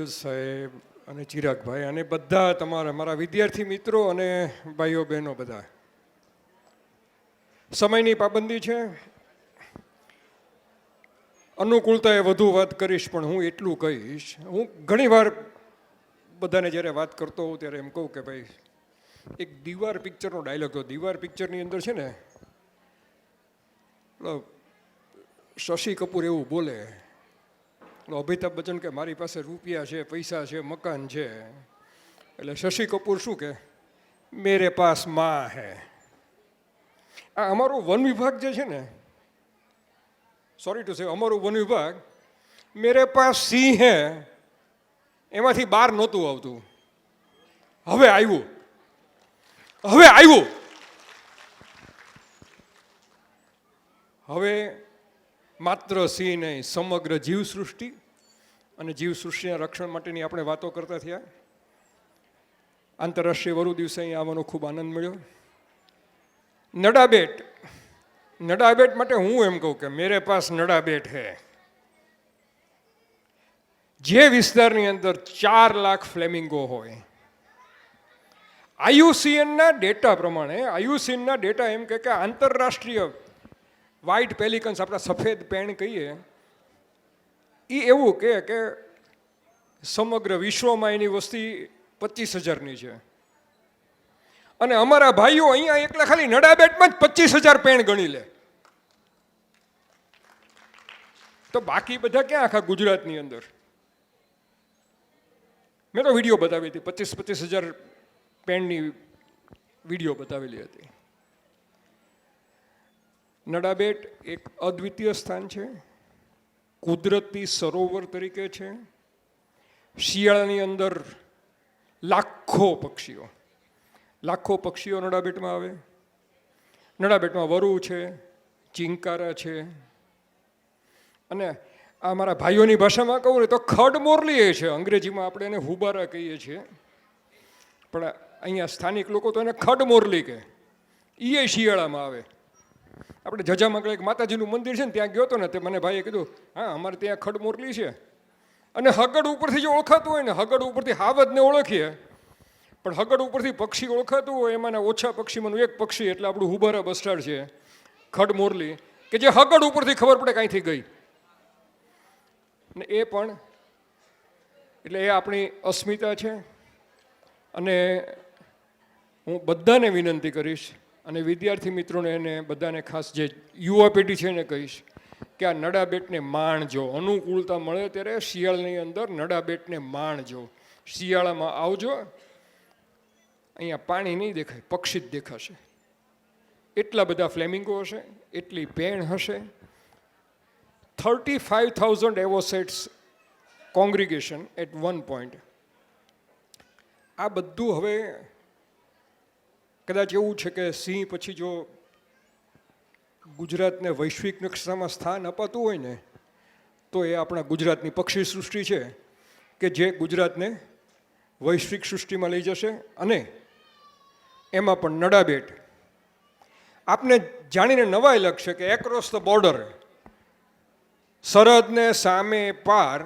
ફિરોઝ સાહેબ અને ચિરાગભાઈ અને બધા તમારા મારા વિદ્યાર્થી મિત્રો અને ભાઈઓ બહેનો બધા, સમયની પાબંદી છે, અનુકૂળતાએ વધુ વાત કરીશ, પણ હું એટલું કહીશ. હું ઘણીવાર બધાને જ્યારે વાત કરતો હોઉં ત્યારે એમ કહું કે ભાઈ એક દીવાર પિક્ચરનો ડાયલોગ હતો. દીવાર પિક્ચરની અંદર છે ને શશી કપૂર એવું બોલે, અમિતાભ બચ્ચન કે મારી પાસે રૂપિયા છે, પૈસા છે, મકાન છે, એટલે શશી કપૂર શું કે મેરે પાસ માં હે. આ અમારું વન વિભાગ જે છે ને, સોરી ટુ સે, અમારું વન વિભાગ મેરે પાસ સિંહ હે એમાંથી બહાર નહોતું આવતું. હવે આવ્યું, હવે આવ્યું. હવે માત્ર સિંહ નહીં, સમગ્ર જીવસૃષ્ટિ અને જીવસૃષ્ટિના રક્ષણ માટેની આપણે વાતો કરતા થયા. આંતરરાષ્ટ્રીય વરુ દિવસે અહીં આવવાનો ખૂબ આનંદ મળ્યો. નડાબેટ, નડાબેટ માટે હું એમ કહું કે મેરે પાસ નડાબેટ હે. જે વિસ્તારની અંદર 4 લાખ ફ્લેમિંગો હોય, આયુસીએનના ડેટા પ્રમાણે, આયુસીએનના ડેટા એમ કે આંતરરાષ્ટ્રીય વ્હાઇટ પેલિકન્સ, આપણા સફેદ પેણ કહીએ, એ એવું કે સમગ્ર વિશ્વમાં એની વસ્તી 25,000ની છે. અને અમારા ભાઈઓ અહીંયા એકલા ખાલી નડાબેટમાં જ 25,000 પેણ ગણી લે, તો બાકી બધા ક્યાં આખા ગુજરાતની અંદર? મેં તો વિડીયો બતાવી હતી, 25,000 પેણની વિડીયો બતાવેલી હતી. નડાબેટ એક અદ્વિતીય સ્થાન છે, કુદરતી સરોવર તરીકે છે. શિયાળાની અંદર લાખો પક્ષીઓ નડાબેટમાં આવે. નડાબેટમાં વરુ છે, ચિંકારા છે, અને આ મારા ભાઈઓની ભાષામાં કહું ને તો ખડમોરલી એ છે. અંગ્રેજીમાં આપણે એને હુબારા કહીએ છીએ, પણ અહીંયા સ્થાનિક લોકો તો એને ખડમોરલી કહે. એ શિયાળામાં આવે. આપણે જજામાં એક માતાજીનું મંદિર છે ને, ત્યાં ગયો હતો ને, તે મને ભાઈએ કીધું હા અમારે ત્યાં ખડમોરલી છે. અને હગડ ઉપરથી જો ઓળખાતું હોય ને, હગડ ઉપરથી હાવજને ઓળખીએ, પણ હગડ ઉપરથી પક્ષી ઓળખાતું હોય એમાંના ઓછા પક્ષીમાંનું એક પક્ષી એટલે આપણું હુબારા બસ્ટાર્ડ છે, ખડમોરલી, કે જે હગડ ઉપરથી ખબર પડે કાંઈથી ગઈ. ને એ પણ એટલે એ આપણી અસ્મિતા છે. અને હું બધાને વિનંતી કરીશ, અને વિદ્યાર્થી મિત્રોને એને બધાને ખાસ જે યુવા પેઢી છે એને કહીશ કે આ નડાબેટને માણજો. અનુકૂળતા મળે ત્યારે શિયાળાની અંદર નડાબેટને માણજો. શિયાળામાં આવજો, અહીંયા પાણી નહીં દેખાય, પક્ષી જ દેખાશે. એટલા બધા ફ્લેમિંગો હશે, એટલી પેણ હશે. 35,000 એવોસેટ્સ કોંગ્રીગેશન એટ વન પોઈન્ટ. આ બધું હવે કદાચ એવું છે કે સિંહ પછી જો ગુજરાતને વૈશ્વિક નકશામાં સ્થાન અપાતું હોય ને, તો એ આપણા ગુજરાતની પક્ષી સૃષ્ટિ છે કે જે ગુજરાતને વૈશ્વિક સૃષ્ટિમાં લઈ જશે. અને એમાં પણ નડાબેટ આપને જાણીને નવાઈ લાગશે કે એક્રોસ ધ બોર્ડર, સરહદને સામે પાર,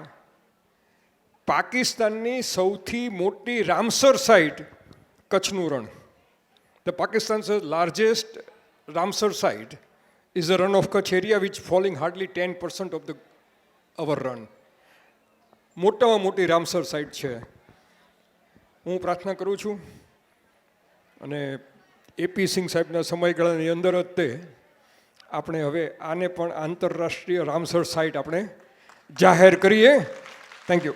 પાકિસ્તાનની સૌથી મોટી રામસર સાઇટ કચ્છનું રણ. The Pakistan's largest Ramsar site is the run of Kutch area, which falling hardly 10% of our run. મોટામાં મોટી રામસર સાઇટ છે. હું પ્રાર્થના કરું છું, અને એપી સિંહ સાહેબના સમયગાળાની અંદર જ તે આપણે હવે આને પણ આંતરરાષ્ટ્રીય રામસર સાઇટ આપણે જાહેર કરીએ. Thank you.